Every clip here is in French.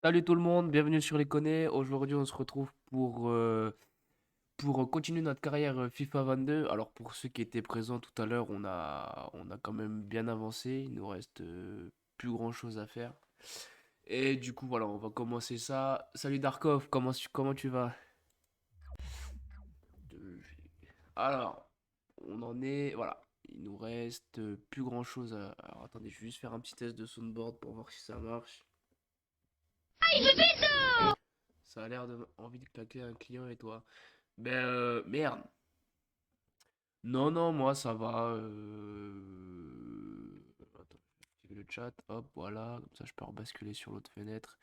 Salut tout le monde, bienvenue sur les Connets. Aujourd'hui, on se retrouve pour continuer notre carrière FIFA 22. Alors, pour ceux qui étaient présents tout à l'heure, on a quand même bien avancé. Il nous reste plus grand-chose à faire. Et du coup, voilà, on va commencer ça. Salut Darkov, comment tu vas? Euh, Alors, on en est. Voilà, il nous reste plus grand-chose à. Alors, attendez, je vais juste faire un petit test de soundboard pour voir si ça marche. Ça a l'air de envie de claquer un client et toi. Ben, merde. Non, non, moi ça va. Attends, je vais activer le chat, hop, voilà, comme ça je peux rebasculer sur l'autre fenêtre.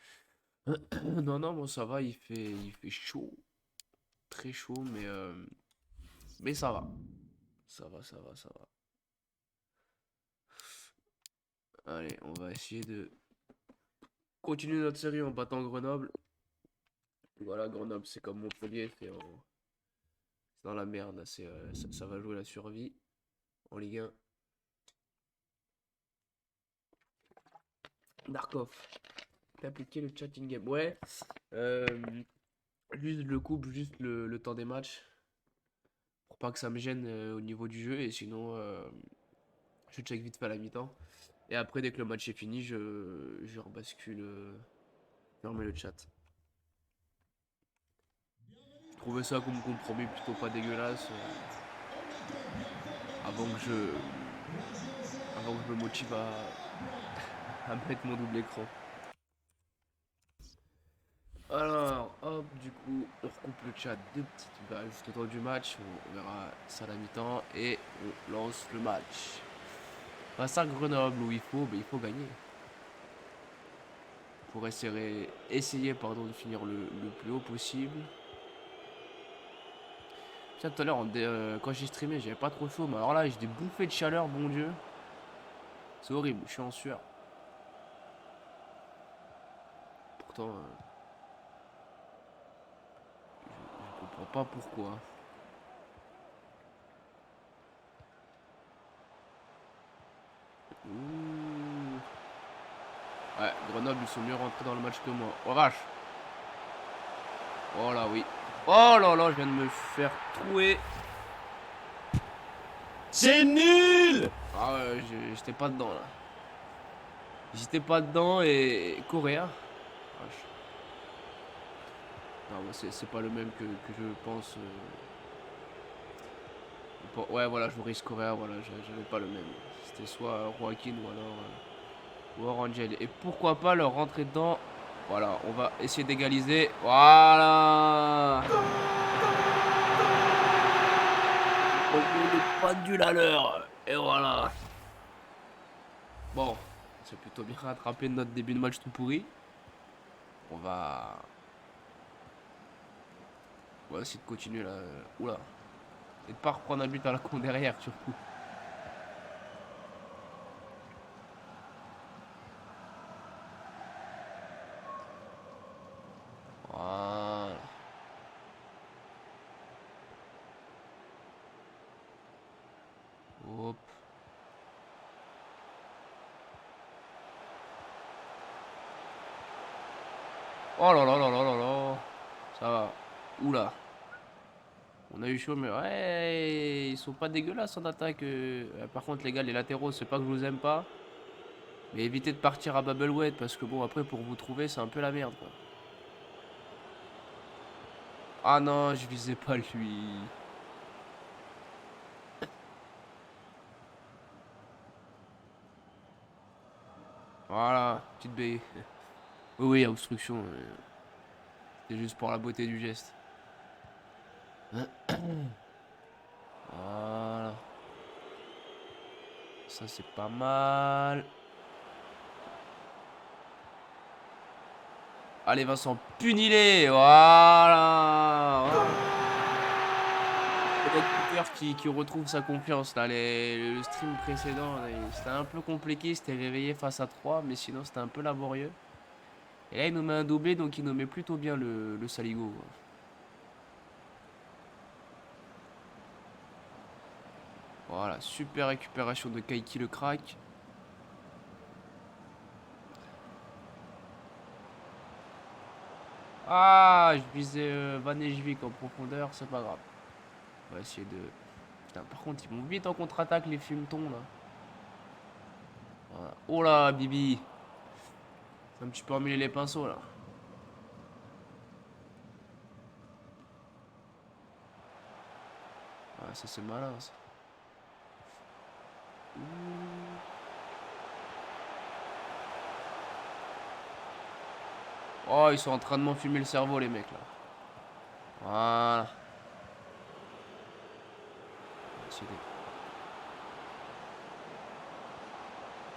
Non, non, moi ça va, il fait chaud, très chaud, mais ça va. Ça va, ça va, ça va. Allez, on va essayer de continuer notre série en battant Grenoble. Voilà, Grenoble c'est comme Montpellier, c'est dans la merde, là, ça va jouer la survie en Ligue 1. Darkov, t'as appliqué le chat in-game. Ouais, euh, juste le couple, juste le temps des matchs. Pour pas que ça me gêne au niveau du jeu. Et sinon, je check vite fait à la mi-temps. Et après, dès que le match est fini, je rebascule. Je remets le chat. Je trouvais ça comme compromis plutôt pas dégueulasse. Avant que je, avant que je me motive à mettre mon double écran. Alors, hop, du coup, on recoupe le chat de petites bah, juste au temps du match. On verra ça à la mi-temps. Et on lance le match. Face à Grenoble où il faut gagner. Pour essayer pardon, de finir le plus haut possible. Tiens, tout à l'heure, quand j'ai streamé, j'avais pas trop chaud, mais alors là, j'ai des bouffées de chaleur, bon Dieu. C'est horrible, je suis en sueur. Pourtant, je comprends pas pourquoi. Ouh. Ouais, Grenoble, ils sont mieux rentrés dans le match que moi. Oh vache. Oh là, oui. Oh là là, je viens de me faire trouer. C'est nul! Ah ouais, j'étais pas dedans là. J'étais pas dedans et Coréa. Vache. Non, moi, c'est pas le même que je pense. Ouais, voilà, je risque Coréa, voilà, j'avais pas le même. C'était soit Joaquin ou alors Angel. Et pourquoi pas leur rentrer dedans. Voilà, on va essayer d'égaliser. Voilà. On met les pendules à l'heure. Et voilà. Bon, c'est plutôt bien rattrapé notre début de match tout pourri. On va, on va essayer de continuer là. Oula. Et de pas reprendre un but à la con derrière, surtout. Voilà. Hop. Oh là là là là là là. Ça va. Oula. On a eu chaud, mais ouais, ils sont pas dégueulasses en attaque. Par contre, les gars, les latéraux, c'est pas que je vous aime pas. Mais évitez de partir à Babelwed parce que bon, après, pour vous trouver, c'est un peu la merde, quoi. Ah non, je visais pas lui. Voilà, petite baie. Oui, oui, obstruction. C'est juste pour la beauté du geste. Voilà. Ça, c'est pas mal. Allez, Vincent, punis-les. Voilà. Notre qui retrouve sa confiance là. Le stream précédent, c'était un peu compliqué, c'était réveillé face à 3 mais sinon c'était un peu laborieux. Et là il nous met un doublé, donc il nous met plutôt bien le Saligo. Voilà, super récupération de Kaiki le crack. Ah, je visais Van Ejvik en profondeur, c'est pas grave. On va essayer de... Putain, par contre, ils vont vite en contre-attaque, les fumetons, là. Voilà. Oh là, Bibi. C'est un petit peu emmêlé les pinceaux, là. Ouais, ça, c'est malin, ça. Oh, ils sont en train de m'enfumer le cerveau, les mecs, là. Voilà.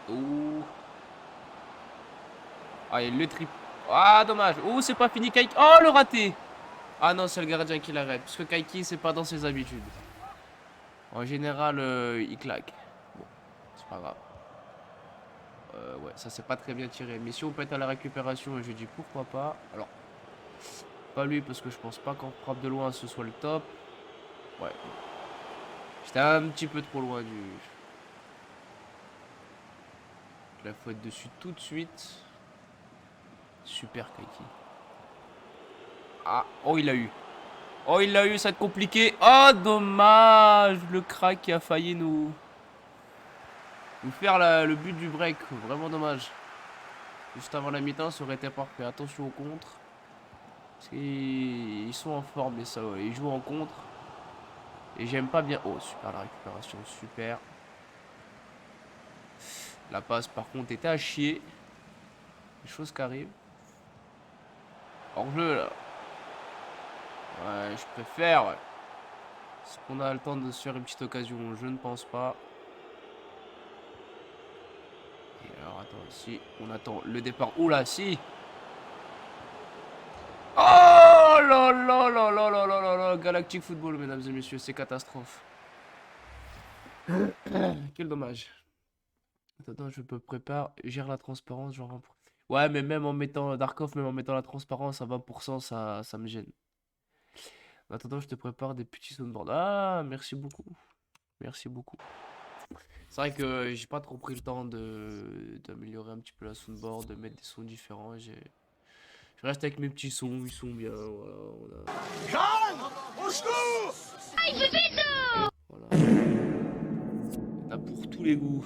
Ouh. Ah, il le trip. Ah, dommage. Oh, c'est pas fini, Kaiki. Oh, le raté. Ah non, c'est le gardien qui l'arrête. Parce que Kaiki, c'est pas dans ses habitudes. En général, il claque. Bon, c'est pas grave. Ouais, ça c'est pas très bien tiré. Mais si on peut être à la récupération, je dis pourquoi pas. Alors, pas lui, parce que je pense pas qu'en frappe de loin, ce soit le top. Ouais. J'étais un petit peu trop loin du... La faut être dessus tout de suite. Super, Kaiki. Ah, oh, il l'a eu. Oh, il l'a eu, ça va être compliqué. Oh, dommage. Le crack qui a failli nous faire le but du break. Vraiment dommage. Juste avant la mi-temps, ça aurait été parfait. Attention au contre. Parce qu'ils sont en forme, les ça. Ils jouent en contre. Et j'aime pas bien. Oh, super la récupération. Super. La passe, par contre, était à chier. Des choses qui arrivent. Hors jeu, là. Ouais, je préfère, ouais. Est-ce qu'on a le temps de se faire une petite occasion? Je ne pense pas. Et alors, attends, si on attend le départ. Oula, si! Oh là là là là là là là là! Galactic Football, mesdames et messieurs, c'est catastrophe. Quel dommage. Attends, je peux préparer. Gère la transparence, genre. Ouais, mais même en mettant Darkov, même en mettant la transparence à 20%, ça me gêne. En attendant, je te prépare des petits soundboards. Ah, merci beaucoup. Merci beaucoup. C'est vrai que j'ai pas trop pris le temps d'améliorer un petit peu la soundboard, de mettre des sons différents. Je reste avec mes petits sons, ils sont bien. Voilà, Au secours! voilà. T'as pour tous les goûts.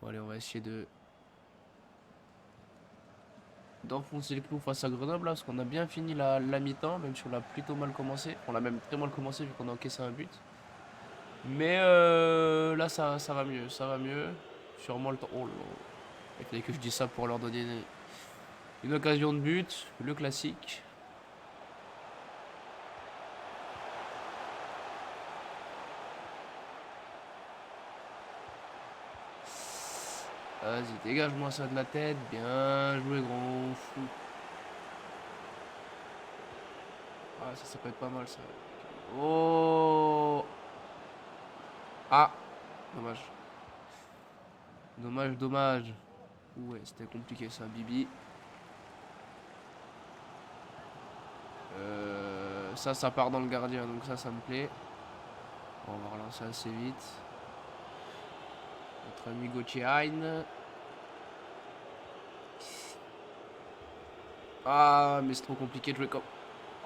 Bon, allez, on va essayer d'enfoncer le clou face à Grenoble là, parce qu'on a bien fini la mi-temps, même si on l'a plutôt mal commencé. On l'a même très mal commencé vu qu'on a encaissé un but. Mais là, ça va mieux, ça va mieux. Sûrement le temps. Oh là là. Il fallait que je dise ça pour leur donner une occasion de but, le classique. Vas-y, dégage-moi ça de la tête. Bien joué, grand fou. Ah, ça peut être pas mal, ça. Oh! Ah! Dommage. Dommage, dommage. Ouais, c'était compliqué, ça, Bibi. Ça part dans le gardien, donc ça me plaît. On va relancer assez vite. Notre ami Gauthier Hein. Ah, mais c'est trop compliqué de jouer comme...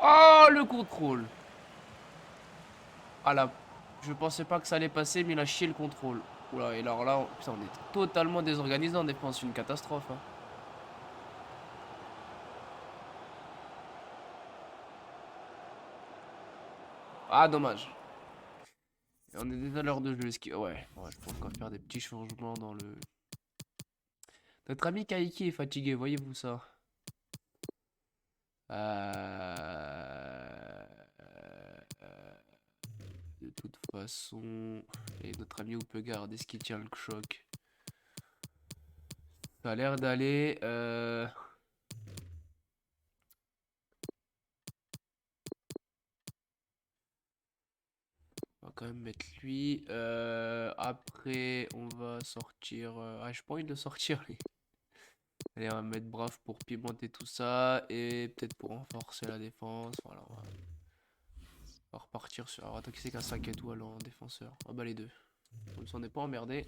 Oh, le contrôle! Ah là, je pensais pas que ça allait passer, mais il a chié le contrôle. Oula, et alors là, putain, on est totalement désorganisé en défense, une catastrophe. Hein. Ah, dommage. Et on est déjà à l'heure de jeu. Ouais, je pense qu'on va faire des petits changements dans le... Notre ami Kaiki est fatigué, voyez-vous ça? De toute façon... Et notre ami Upegard, est-ce qu'il tient le choc? Ça a l'air d'aller... On va quand même mettre lui. Après, on va sortir... Ah, j'ai pas envie de le sortir, lui. Allez, on va mettre Brave pour pimenter tout ça. Et peut-être pour renforcer la défense. Voilà, on va repartir sur... Alors, attends, qui c'est qu'un 5 étoiles en défenseur? Ah bah les deux. Comme ça, on n'est pas emmerdé.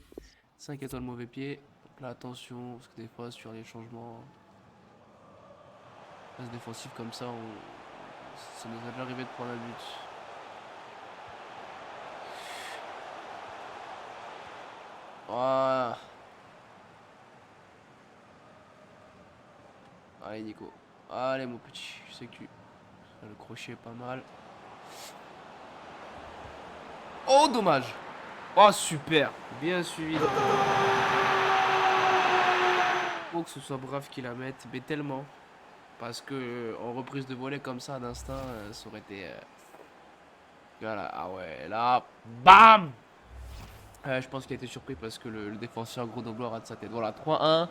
5 étoiles mauvais pied. Donc là, attention, parce que des fois, sur les changements... Phase défensive comme ça, ça nous a déjà arrivé de prendre un but. Voilà. Allez Nico. Allez mon petit, je sais que le crochet est pas mal. Oh dommage. Oh super, bien suivi. Faut que ce soit Brave qui la mette, mais tellement. Parce que en reprise de volée comme ça d'instinct, ça aurait été... Voilà, ah ouais, là, BAM. Je pense qu'il a été surpris parce que le défenseur grenoblois rate sa tête. Voilà, 3-1.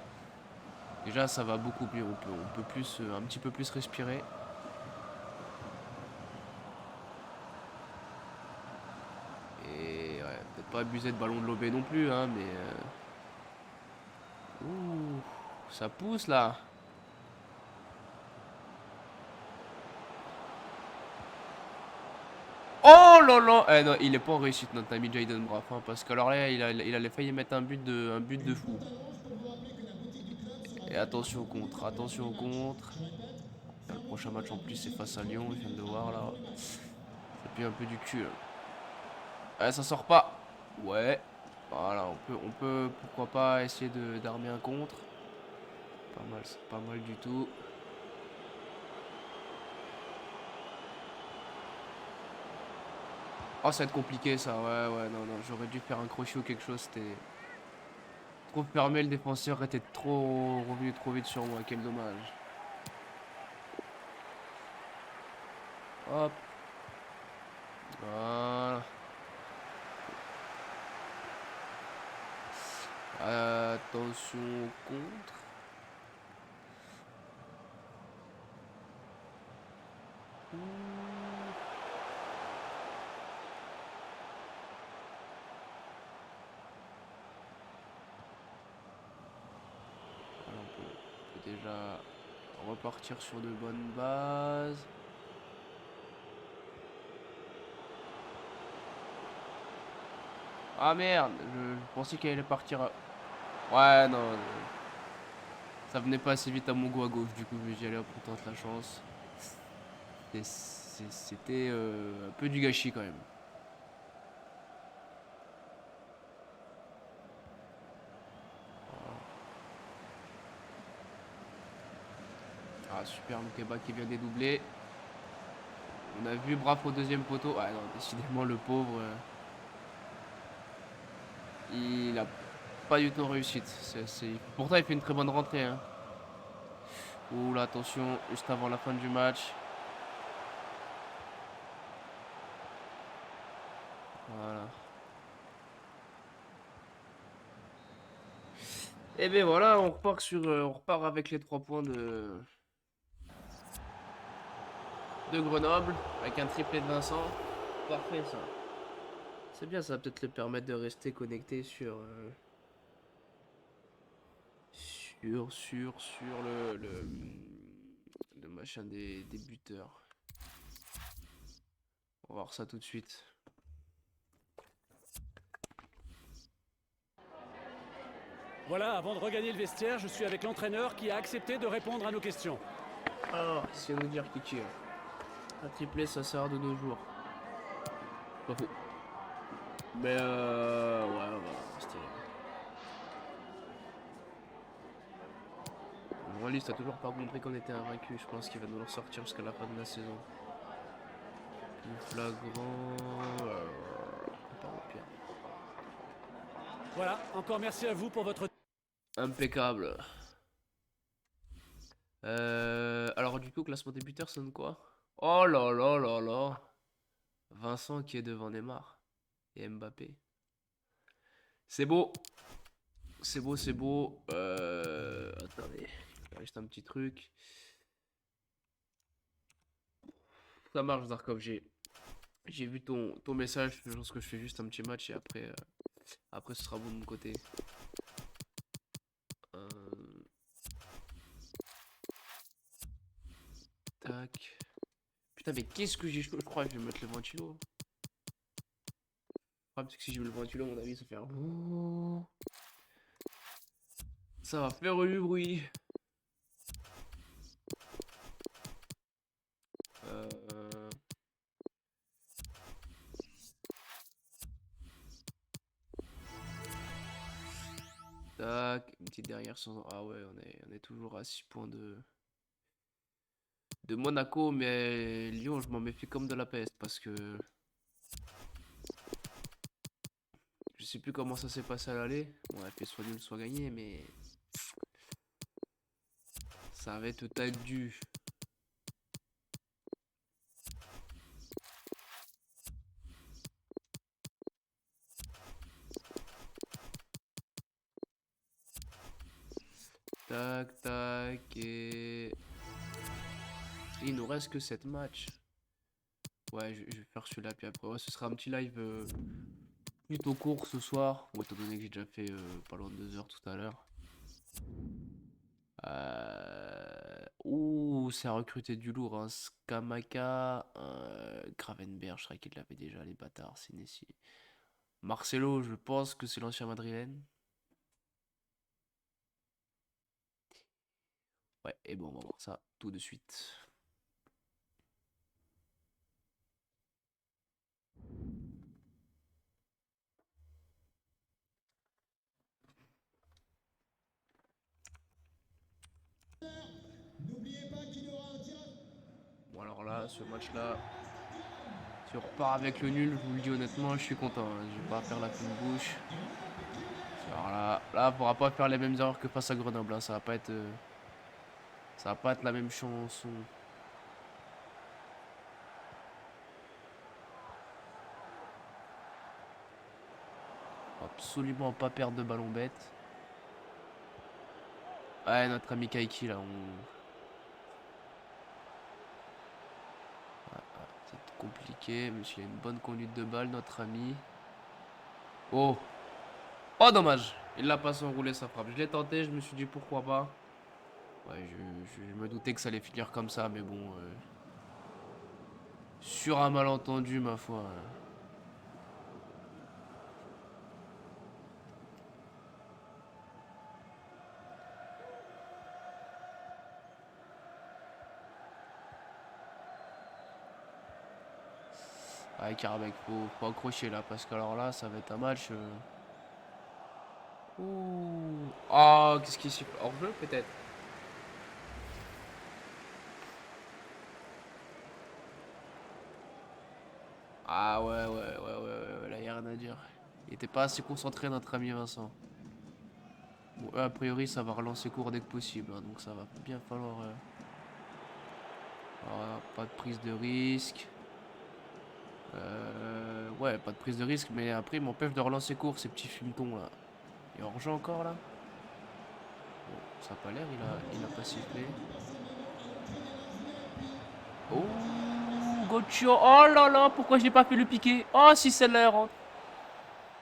Déjà, ça va beaucoup mieux. On peut plus, un petit peu plus respirer. Et ouais, peut-être pas abuser de ballon de lobé non plus, hein, mais... Ouh, ça pousse là. Oh là là. Eh non, il est pas en réussite notre ami Jayden Braff, hein, parce que alors là, il allait failli mettre un but de fou. Et attention au contre, attention au contre. Le prochain match en plus c'est face à Lyon, je viens de le voir là. Ça pue un peu du cul là. Ouais, ça sort pas. Ouais. Voilà, on peut pourquoi pas essayer d'armer un contre. Pas mal, c'est pas mal du tout. Oh, ça va être compliqué ça. Ouais, ouais, non, non, j'aurais dû faire un crochet ou quelque chose. C'était trop fermé, le défenseur était trop revenu trop vite sur moi. Quel dommage. Hop. Voilà. Attention au contre. Alors, on peut déjà repartir sur de bonnes bases. Ah merde, je pensais qu'elle allait partir. Ouais, non. Ça venait pas assez vite à mon goût à gauche, du coup j'y allais, on tente la chance. C'était un peu du gâchis quand même. Ah super, Loukeba qui vient dédoubler. On a vu Braf au deuxième poteau. Ah non, décidément le pauvre. Il a pas du tout réussi. Pourtant il fait une très bonne rentrée. Hein. Ouh là, attention, juste avant la fin du match. Voilà. Et bien voilà, on repart avec les 3 points de Grenoble, avec un triplé de Vincent. Parfait ça. C'est bien, ça va peut-être le permettre de rester connecté sur le machin des buteurs. On va voir ça tout de suite. Voilà, avant de regagner le vestiaire, je suis avec l'entraîneur qui a accepté de répondre à nos questions. Alors, si on nous dire Kiki, un triplé ça sert de nos jours. Pas faux. Mais ouais, c'était... Royaliste a toujours pas compris qu'on était invaincu. Je pense qu'il va nous le ressortir jusqu'à la fin de la saison. Plus flagrant. Pas au pire. Voilà, encore merci à vous pour votre... Impeccable. Alors du coup, classement des buteurs sonne quoi? Oh là là là là. Vincent qui est devant Neymar et Mbappé. C'est beau. C'est beau, c'est beau. Attendez. Juste un petit truc. Ça marche, Zarkov. J'ai vu ton message. Je pense que je fais juste un petit match et après ce sera bon de mon côté. Tac. Putain, mais qu'est-ce que j'ai chaud? Je crois que je vais mettre le ventilo. Le problème, c'est que si je mets le ventilo, à mon avis, ça va faire... Ça va faire du bruit. Tac, une petite derrière sans... Ah ouais, on est toujours à 6 points de Monaco, mais Lyon, je m'en méfie comme de la peste parce que je sais plus comment ça s'est passé à l'aller. On a fait soit nul, soit gagné, mais ça avait tout être dû. Tac, tac, et... Il nous reste que 7 matchs. Ouais, je vais faire celui-là, puis après, ouais, ce sera un petit live plutôt court ce soir. Bon, étant donné que j'ai déjà fait pas loin de 2 heures tout à l'heure. Ouh, c'est à recruter du lourd, hein. Skamaka, Gravenberch, je crois qu'il l'avait déjà, les bâtards, Senesi. Marcelo, je pense que c'est l'ancien madrilène. Ouais, et bon, on va voir ça tout de suite. Bon, alors là, ce match-là, si on repart avec le nul, je vous le dis honnêtement, je suis content, hein. Je vais pas faire la fine bouche. Alors là, on pourra pas faire les mêmes erreurs que face à Grenoble, hein. Ça va pas être la même chanson. Absolument pas perdre de ballon bête. Ouais, notre ami Kaiki, là, c'est compliqué, mais s'il a une bonne conduite de balle, notre ami. Oh! Oh, dommage! Il l'a pas enroulé sa frappe. Je l'ai tenté, je me suis dit pourquoi pas. Ouais, je me doutais que ça allait finir comme ça, mais bon. Sur un malentendu, ma foi. Ouais, Karabakh, faut accrocher là, parce que alors là, ça va être un match. Ouh. Oh, qu'est-ce qui siffle? Hors-jeu, peut-être? Ah ouais, là, y a rien à dire. Il était pas assez concentré, notre ami Vincent. Bon, eux, a priori, ça va relancer court dès que possible, hein, donc ça va bien falloir... voilà, pas de prise de risque. Ouais, pas de prise de risque, mais après, ils m'empêchent de relancer court, ces petits fumetons, là. Il y a hors-jeu encore, là? Bon, ça a pas l'air, il a pas sifflé. Oh, Gotcho. Oh là là, pourquoi je n'ai pas fait le piqué? Oh, si celle-là elle rentre.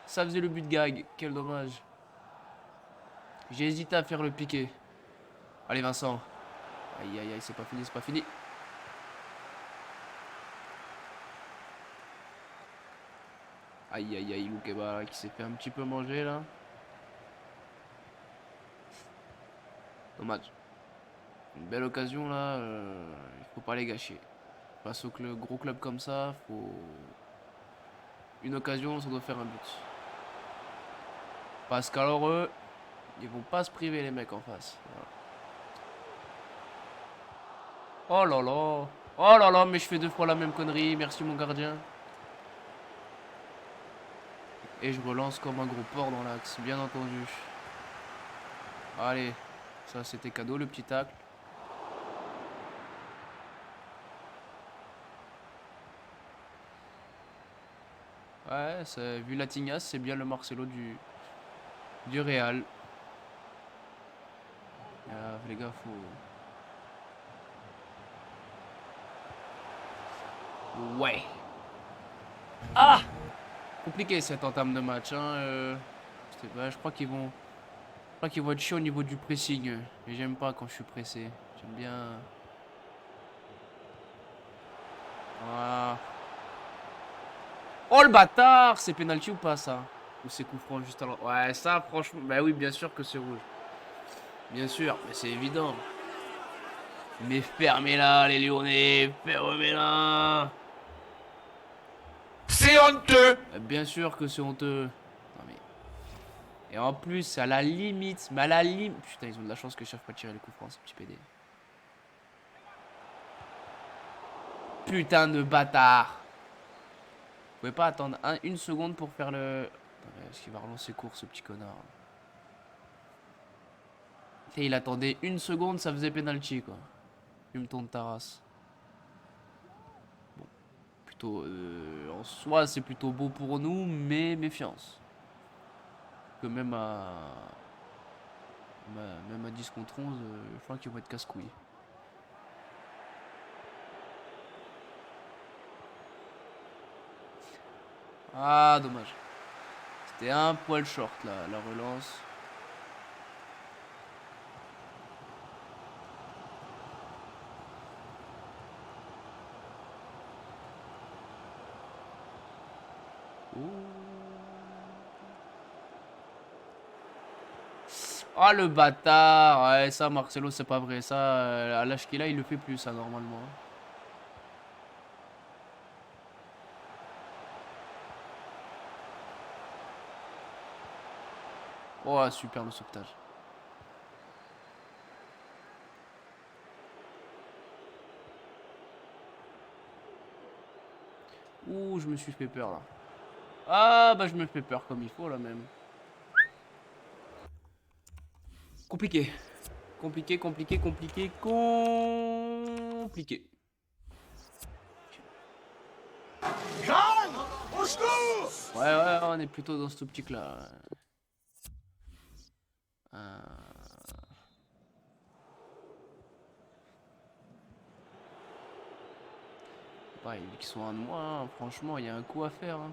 Ça faisait le but de gag. Quel dommage. J'ai hésité à faire le piqué. Allez, Vincent. Aïe, aïe, aïe, c'est pas fini, c'est pas fini. Aïe, aïe, aïe, Loukeba qui s'est fait un petit peu manger là. Dommage. Une belle occasion là, il faut pas les gâcher. Face au gros club comme ça, faut... Une occasion, ça doit faire un but. Parce qu'alors eux, ils vont pas se priver les mecs en face. Voilà. Oh là là. Oh là là, mais je fais 2 fois la même connerie. Merci mon gardien. Et je relance comme un gros porc dans l'axe, bien entendu. Allez, ça c'était cadeau le petit tacle. Ouais, vu la tignasse, c'est bien le Marcelo du Real. Les gars, faut... Ouais. Ah! Compliqué cette entame de match, hein. Je crois qu'ils vont... Je crois qu'ils vont être chiants au niveau du pressing. Mais j'aime pas quand je suis pressé. J'aime bien... Voilà. Oh le bâtard! C'est penalty ou pas ça? Ou c'est coup franc juste alors? Ouais, ça franchement... Bah oui, bien sûr que c'est rouge. Bien sûr, mais c'est évident. Mais fermez-la les Lyonnais! Fermez-la! C'est honteux! Bien sûr que c'est honteux. Non mais... Et en plus, c'est à la limite. Mais à la limite. Putain, ils ont de la chance que je cherche pas tirer les coups francs, ce petit PD. Putain de bâtard. Vous pouvez pas attendre une seconde pour faire le... Est-ce qu'il va relancer court, ce petit connard? Et il attendait une seconde, ça faisait penalty, quoi. Fume ton de ta race. Bon. Plutôt... en soi, c'est plutôt beau pour nous, mais méfiance. Que même à... Même à 10 contre 11, je crois qu'ils vont être casse-couilles. Ah, dommage. C'était un poil short, la relance. Ah, le bâtard. Ouais, ça, Marcelo, c'est pas vrai. Ça, à l'âge qu'il a, il le fait plus, ça, normalement. Oh, super le sauvetage. Ouh, je me suis fait peur, là. Ah, bah, je me fais peur comme il faut, là, même. Compliqué. Compliqué, compliqué, compliqué, compliqué. Jeanne, au secours! Ouais, on est plutôt dans cette optique-là. Ouais, vu qu'ils sont un de moins, hein, franchement, il y a un coup à faire. Hein.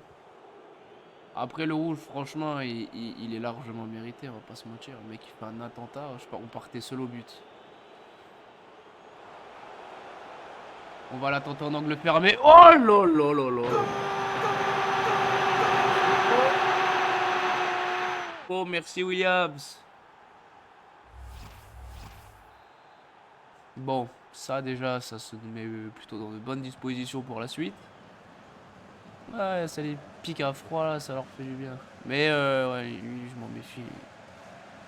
Après, le rouge, franchement, il est largement mérité, on va pas se mentir. Le mec, il fait un attentat, je sais pas, on partait seul au but. On va la tenter en angle fermé. Oh là là là là. Oh, merci Williams. Bon, ça déjà, ça se met plutôt dans de bonnes dispositions pour la suite. Ouais, ça les pique à froid là, ça leur fait du bien. Mais ouais, lui, je m'en méfie.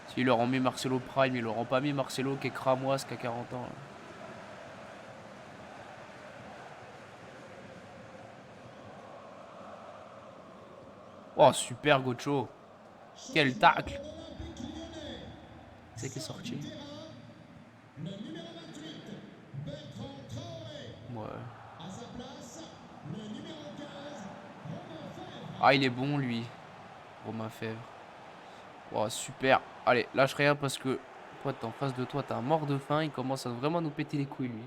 S'il leur en met Marcelo Prime, ils leur ont pas mis Marcelo qui est cramoise, qui a 40 ans. Là. Oh, super Gocho. Quel tacle. C'est qui est sorti. Ouais. Ah, il est bon lui. Romain Fèvre. Oh, super. Allez, lâche rien parce que toi, t'es en face de toi, t'as un mort de faim. Il commence à vraiment nous péter les couilles lui.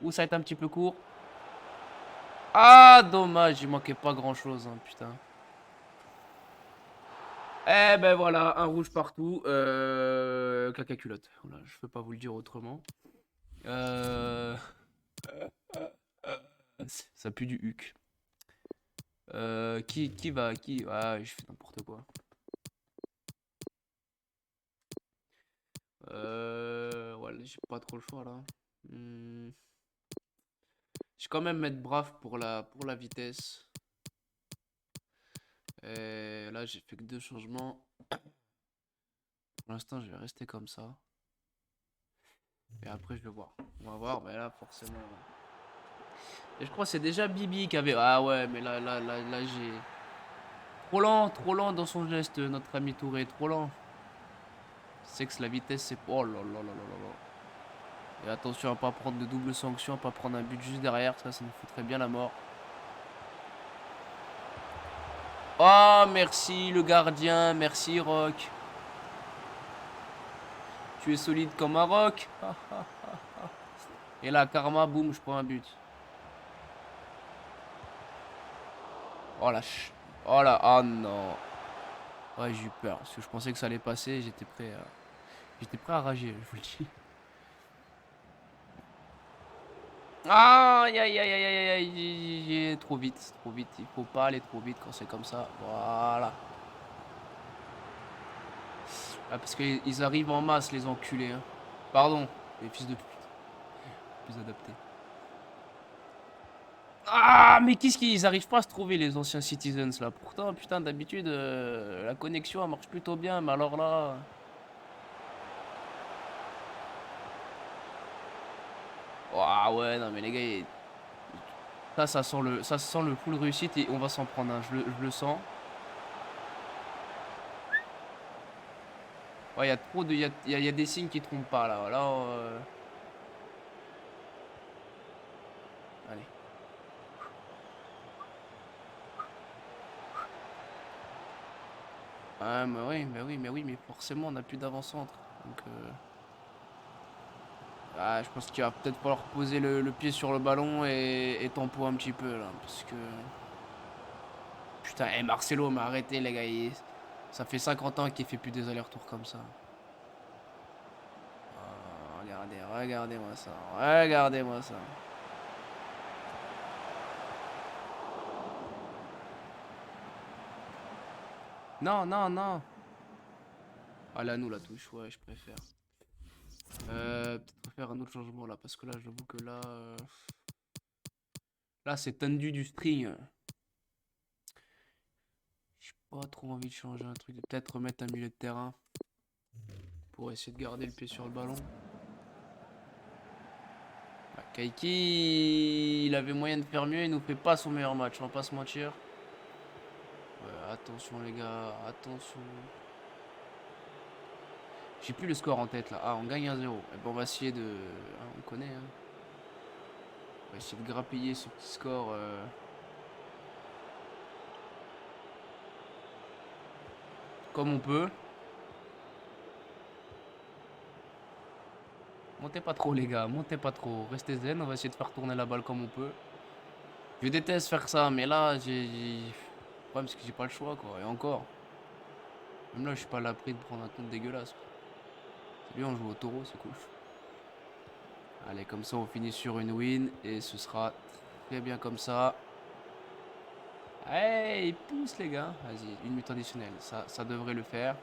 Ouh, ça va être un petit peu court. Ah, dommage. Il manquait pas grand chose, hein, putain. Eh ben voilà, un rouge partout. Caca culotte. Voilà, je peux pas vous le dire autrement. Ça pue du huc. Qui va. Ah, je fais n'importe quoi. Ouais, j'ai pas trop le choix là. Je vais quand même mettre Brave pour la vitesse. Et là, j'ai fait que 2 changements. Pour l'instant, je vais rester comme ça. Et après, je vais voir. On va voir, mais là, forcément. Et je crois que c'est déjà Bibi qui avait. Ah ouais, mais là, j'ai. Trop lent dans son geste, notre ami Touré. Trop lent. C'est que la vitesse, c'est. Oh là là là là là là. Et attention à pas prendre de double sanction, à pas prendre un but juste derrière. Ça nous foutrait bien la mort. Oh, merci le gardien. Merci Rock. Tu es solide comme un roc. Et là, karma, boum, je prends un but. Oh la ch... Oh là, oh non. Ouais, j'ai eu peur. Parce que je pensais que ça allait passer. J'étais prêt à rager, je vous le dis. Aïe, aïe, aïe, aïe, aïe, aïe. Trop vite, trop vite. Il faut pas aller trop vite quand c'est comme ça. Voilà. Ah, parce qu'ils arrivent en masse, les enculés. Hein. Pardon, les fils de pute. Plus adaptés. Ah, mais qu'est-ce qu'ils arrivent pas à se trouver, les anciens Citizens, là? Pourtant, putain, d'habitude, la connexion, elle marche plutôt bien, mais alors là... Ah ouais, non, mais les gars, ça sent le full réussite et on va s'en prendre un, je le sens. Ouais, il y a trop de... Il y a des signes qui trompent pas, là. Là, allez. Ah, mais oui, mais forcément, on n'a plus d'avant-centre. Donc, ah, je pense qu'il va peut-être falloir poser le pied sur le ballon et tempo un petit peu, là. Parce que... Putain, Marcelo m'a arrêté, les gars. Ça fait 50 ans qu'il fait plus des allers-retours comme ça. Oh, regardez, regardez-moi ça. Regardez-moi ça. Non, non, non. Ah là, nous, la touche, ouais, je préfère. Peut-être faire un autre changement là, parce que là, j'avoue que là... Là, c'est tendu du string. J'ai pas trop envie de changer un truc. Peut-être remettre un milieu de terrain. Pour essayer de garder le pied sur le ballon. Bah, Kaiki, il avait moyen de faire mieux. Il nous fait pas son meilleur match, on va pas se mentir. Ouais, attention les gars, attention. J'ai plus le score en tête là. Ah, on gagne 1-0. Et ben, on va essayer de... hein, on connaît. Hein. On va essayer de grappiller ce petit score. Comme on peut. Montez pas trop les gars, montez pas trop. Restez zen, on va essayer de faire tourner la balle comme on peut. Je déteste faire ça, mais là, le problème, c'est que j'ai pas le choix, quoi. Et encore. Même là, je suis pas à l'abri de prendre un compte dégueulasse. C'est bien, on joue au taureau, c'est cool. Allez, comme ça, on finit sur une win. Et ce sera très bien comme ça. Hey, pousse, les gars. Vas-y, une minute additionnelle. Ça devrait le faire.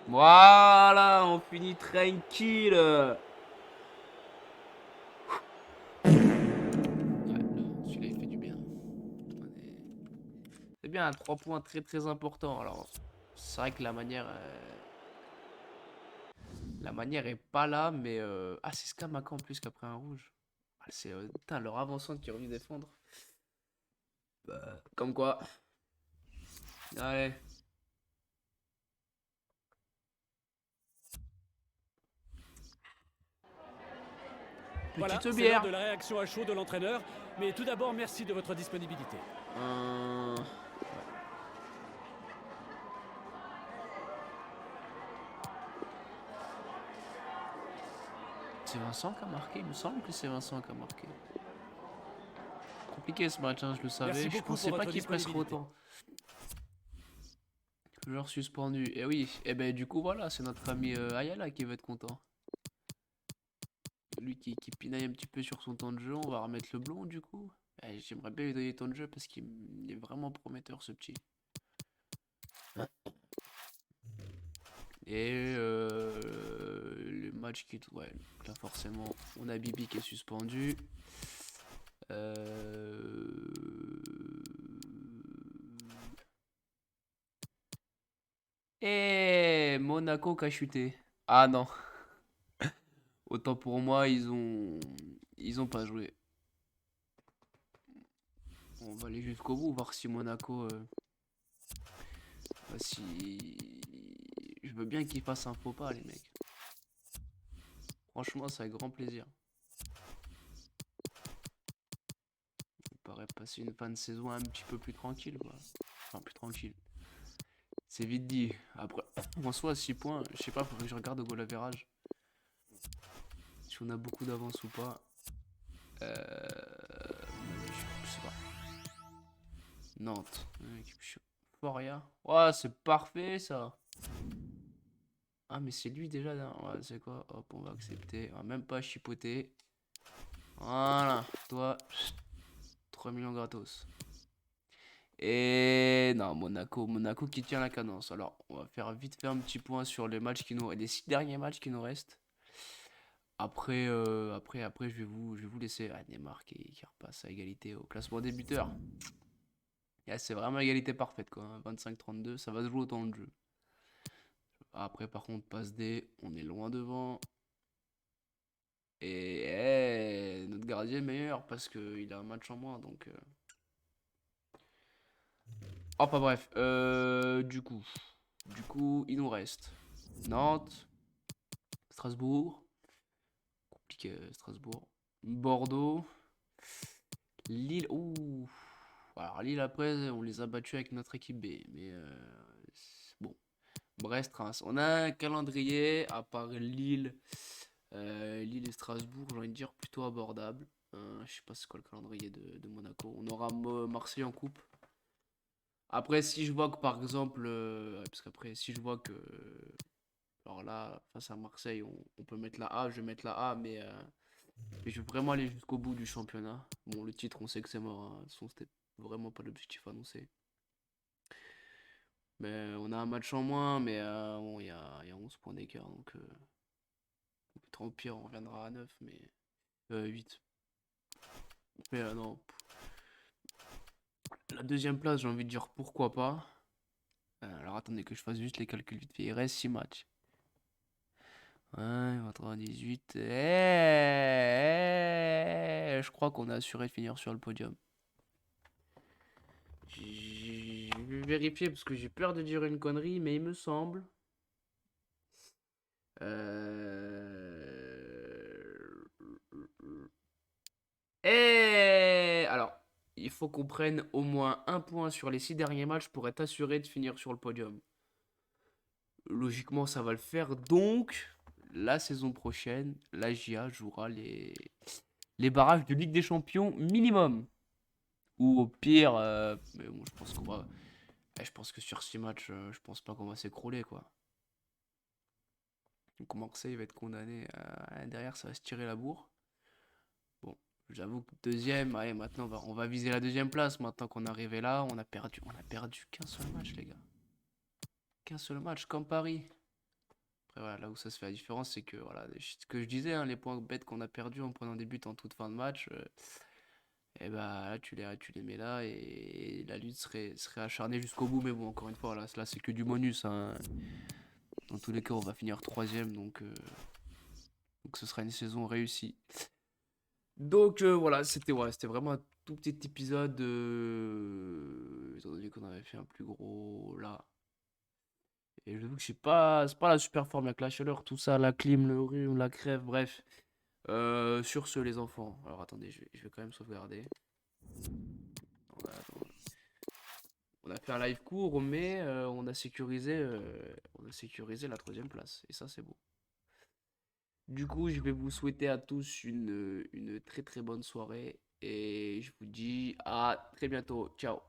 Voilà, on finit tranquille. Celui-là, il fait du bien. C'est bien, 3 points très très importants. Alors, c'est vrai que la manière est pas là, mais ah, c'est Skamaka en plus qu'après un rouge. Ah, c'est putain, leur avant-centre qui est revenu défendre. Bah, comme quoi. Allez. Voilà, Petite c'est l'heure bière. de la réaction à chaud de l'entraîneur. Mais tout d'abord, merci de votre disponibilité. Ouais. C'est Vincent qui a marqué. Il me semble que c'est Vincent qui a marqué. Compliqué ce match, hein, je le savais. Merci Je beaucoup pensais pour pas votre qu'il presserait disponibilité. autant. Joueur suspendu. Et oui, et ben du coup voilà, c'est notre ami Ayala qui va être content. Lui qui pinaille un petit peu sur son temps de jeu, on va remettre le blond du coup. Eh, j'aimerais bien lui donner temps de jeu parce qu'il est vraiment prometteur ce petit. Et le match qui... Ouais, là forcément, on a Bibi qui est suspendu. Et Monaco qui a chuté. Ah non. Autant pour moi, ils ont pas joué. On va aller jusqu'au bout, voir si Monaco... si... Je veux bien qu'ils fassent un faux pas, les mecs. Franchement, c'est avec grand plaisir. On paraît passer une fin de saison un petit peu plus tranquille, quoi. Enfin, plus tranquille. C'est vite dit. Après, en soi, 6 points, je sais pas, faudrait que je regarde au goal average. Si on a beaucoup d'avance ou pas. Je sais pas. Nantes. Foria. Ouais, c'est parfait ça. Ah, mais c'est lui déjà. Ouais, c'est quoi? Hop, on va accepter. On va même pas chipoter. Voilà. Toi, 3 millions gratos. Et non, Monaco qui tient la cadence. Alors, on va faire vite fait un petit point sur les matchs les 6 derniers matchs qui nous restent. Après, je vais vous laisser. Ah, Neymar qui repasse à égalité au classement des buteurs. Et c'est vraiment égalité parfaite, quoi, hein. 25-32, ça va se jouer au temps de jeu. Après, par contre, passe D, on est loin devant. Et notre gardien est meilleur parce qu'il a un match en moins. Donc, enfin bref, du coup, il nous reste Nantes, Strasbourg, compliqué Strasbourg, Bordeaux, Lille. Ouh. Alors Lille après, on les a battus avec notre équipe B, mais bon. Brest, Reims. On a un calendrier à part Lille et Strasbourg, j'ai envie de dire plutôt abordable. Je sais pas c'est quoi le calendrier de Monaco. On aura Marseille en coupe. Après, si je vois que par exemple, ouais, parce qu'après, si je vois que, alors là, face à Marseille, on peut mettre la A, je vais mettre la A, mais je veux vraiment aller jusqu'au bout du championnat. Bon, le titre, on sait que c'est mort, hein. De toute façon, c'était vraiment pas l'objectif annoncé. Mais on a un match en moins, mais bon, il y a 11 points d'écart, donc au pire, on reviendra à 9, mais 8. Mais non, la deuxième place, j'ai envie de dire pourquoi pas. Alors attendez que je fasse juste les calculs vite fait. Il reste 6 matchs. Ouais, 98. Je crois qu'on a assuré de finir sur le podium. Je vais vérifier parce que j'ai peur de dire une connerie, mais il me semble. Alors, il faut qu'on prenne au moins un point sur les 6 derniers matchs pour être assuré de finir sur le podium. Logiquement, ça va le faire. Donc, la saison prochaine, la GIA jouera les barrages de Ligue des Champions minimum. Ou au pire, mais bon, je pense qu'on va. Je pense que sur 6 matchs, je pense pas qu'on va s'écrouler, quoi. Donc Marseille va être condamné. Derrière, ça va se tirer la bourre. Bon, j'avoue que deuxième, ouais, maintenant on va viser la deuxième place. Maintenant qu'on est arrivé là, on a perdu qu'un seul match, les gars. Qu'un seul match, comme Paris. Après, voilà, là où ça se fait la différence, c'est que, voilà, ce que je disais, hein, les points bêtes qu'on a perdus en prenant des buts en toute fin de match, et bah là, tu les mets là et la lutte serait acharnée jusqu'au bout. Mais bon, encore une fois, là c'est que du bonus, hein. Dans tous les cas, on va finir troisième, donc ce sera une saison réussie. Donc voilà, c'était vraiment un tout petit épisode, étant donné qu'on avait fait un plus gros là. Et j'avoue que c'est pas la super forme avec la chaleur, tout ça, la clim, le rhume, la crève, bref. Sur ce, les enfants. Alors attendez, je vais quand même sauvegarder. Voilà, on a fait un live court, mais on a sécurisé la troisième place. Et ça, c'est beau. Du coup, je vais vous souhaiter à tous une très très bonne soirée. Et je vous dis à très bientôt. Ciao.